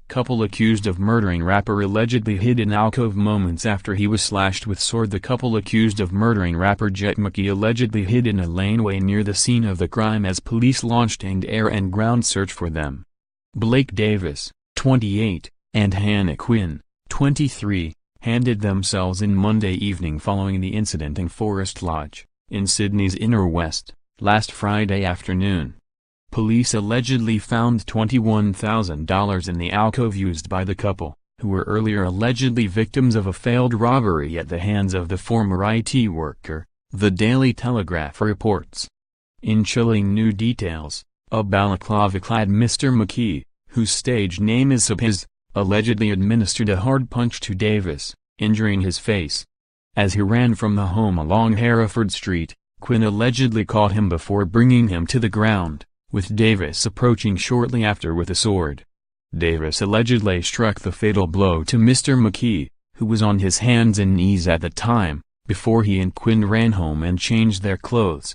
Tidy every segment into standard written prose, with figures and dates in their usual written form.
Couple accused of murdering rapper allegedly hid in alcove moments after he was slashed with sword. The couple accused of murdering rapper Jet McKee allegedly hid in a laneway near the scene of the crime as police launched an air and ground search for them. Blake Davis, 28, and Hannah Quinn, 23, handed themselves in Monday evening following the incident in Forest Lodge, in Sydney's Inner West, last Friday afternoon. Police allegedly found $21,000 in the alcove used by the couple, who were earlier allegedly victims of a failed robbery at the hands of the former IT worker, the Daily Telegraph reports. In chilling new details, a balaclava-clad Mr. McKee, whose stage name is Sapaz, allegedly administered a hard punch to Davis, injuring his face. As he ran from the home along Hereford Street, Quinn allegedly caught him before bringing him to the ground, with Davis approaching shortly after with a sword. Davis allegedly struck the fatal blow to Mr. McKee, who was on his hands and knees at the time, before he and Quinn ran home and changed their clothes.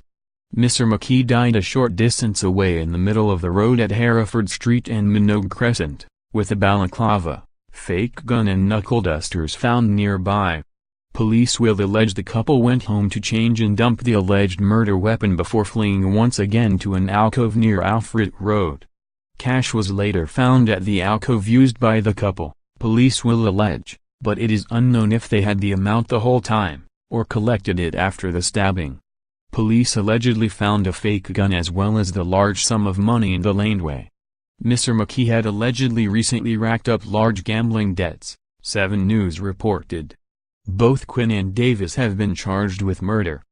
Mr. McKee died a short distance away in the middle of the road at Hereford Street and Minogue Crescent, with a balaclava, fake gun and knuckle dusters found nearby. Police will allege the couple went home to change and dump the alleged murder weapon before fleeing once again to an alcove near Alfred Road. Cash was later found at the alcove used by the couple, police will allege, but it is unknown if they had the amount the whole time, or collected it after the stabbing. Police allegedly found a fake gun as well as the large sum of money in the laneway. Mr. McKee had allegedly recently racked up large gambling debts, 7 News reported. Both Quinn and Davis have been charged with murder.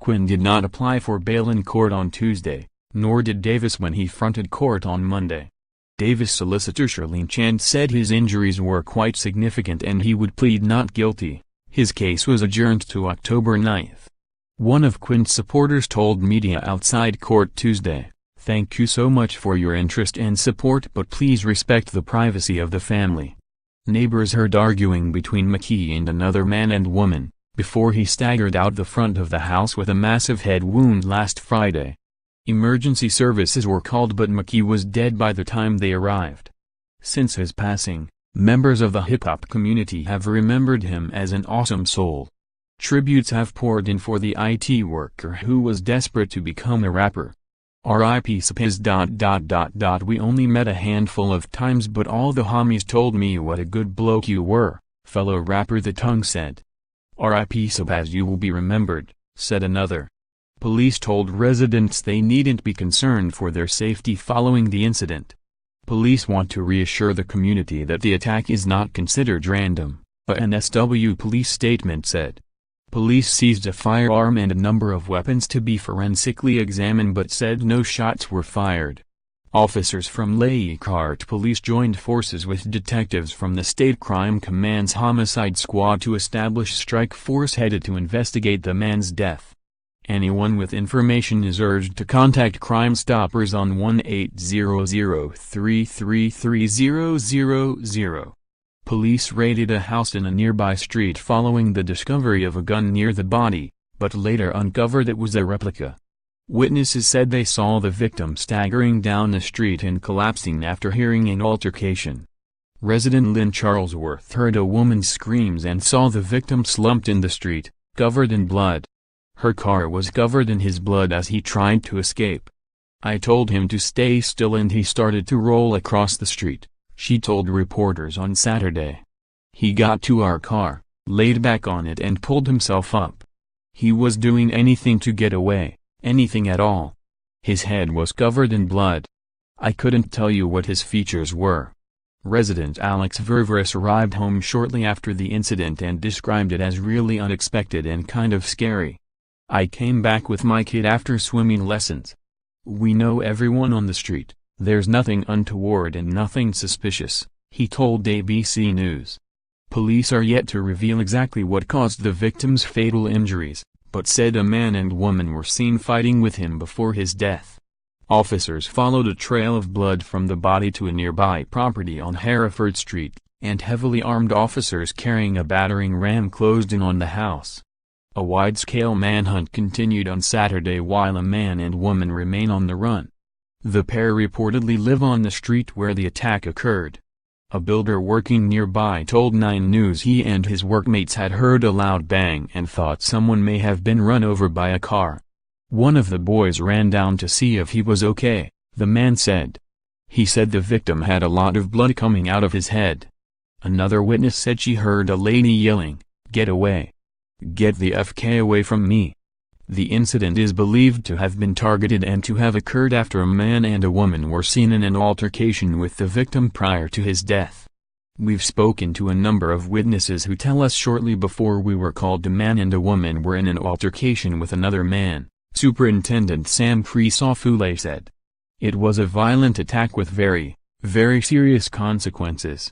Quinn did not apply for bail in court on Tuesday, nor did Davis when he fronted court on Monday. Davis' solicitor Charlene Chand said his injuries were quite significant and he would plead not guilty. His case was adjourned to October 9. One of Quinn's supporters told media outside court Tuesday, "Thank you so much for your interest and support, but please respect the privacy of the family." Neighbors heard arguing between McKee and another man and woman, before he staggered out the front of the house with a massive head wound last Friday. Emergency services were called but McKee was dead by the time they arrived. Since his passing, members of the hip-hop community have remembered him as an awesome soul. Tributes have poured in for the IT worker who was desperate to become a rapper. R.I.P. Sapaz. We only met a handful of times but all the homies told me what a good bloke you were, fellow rapper The Tongue said. R.I.P. Sapaz, you will be remembered, said another. Police told residents they needn't be concerned for their safety following the incident. Police want to reassure the community that the attack is not considered random, a NSW police statement said. Police seized a firearm and a number of weapons to be forensically examined but said no shots were fired. Officers from Leichhardt Police joined forces with detectives from the State Crime Command's Homicide Squad to establish strike force headed to investigate the man's death. Anyone with information is urged to contact Crime Stoppers on 1-800-333-0000. Police raided a house in a nearby street following the discovery of a gun near the body, but later uncovered it was a replica. Witnesses said they saw the victim staggering down the street and collapsing after hearing an altercation. Resident Lynn Charlesworth heard a woman's screams and saw the victim slumped in the street, covered in blood. Her car was covered in his blood as he tried to escape. "I told him to stay still and he started to roll across the street," she told reporters on Saturday. "He got to our car, laid back on it and pulled himself up. He was doing anything to get away, anything at all. His head was covered in blood. I couldn't tell you what his features were." Resident Alex Ververis arrived home shortly after the incident and described it as really unexpected and kind of scary. "I came back with my kid after swimming lessons. We know everyone on the street. There's nothing untoward and nothing suspicious," he told ABC News. Police are yet to reveal exactly what caused the victim's fatal injuries, but said a man and woman were seen fighting with him before his death. Officers followed a trail of blood from the body to a nearby property on Hereford Street, and heavily armed officers carrying a battering ram closed in on the house. A wide-scale manhunt continued on Saturday while a man and woman remain on the run. The pair reportedly live on the street where the attack occurred. A builder working nearby told 9 News he and his workmates had heard a loud bang and thought someone may have been run over by a car. One of the boys ran down to see if he was okay, the man said. He said the victim had a lot of blood coming out of his head. Another witness said she heard a lady yelling, "Get away! Get the FK away from me!" The incident is believed to have been targeted and to have occurred after a man and a woman were seen in an altercation with the victim prior to his death. We've spoken to a number of witnesses who tell us shortly before we were called a man and a woman were in an altercation with another man, Superintendent Sam Crisafule said. It was a violent attack with very, very serious consequences.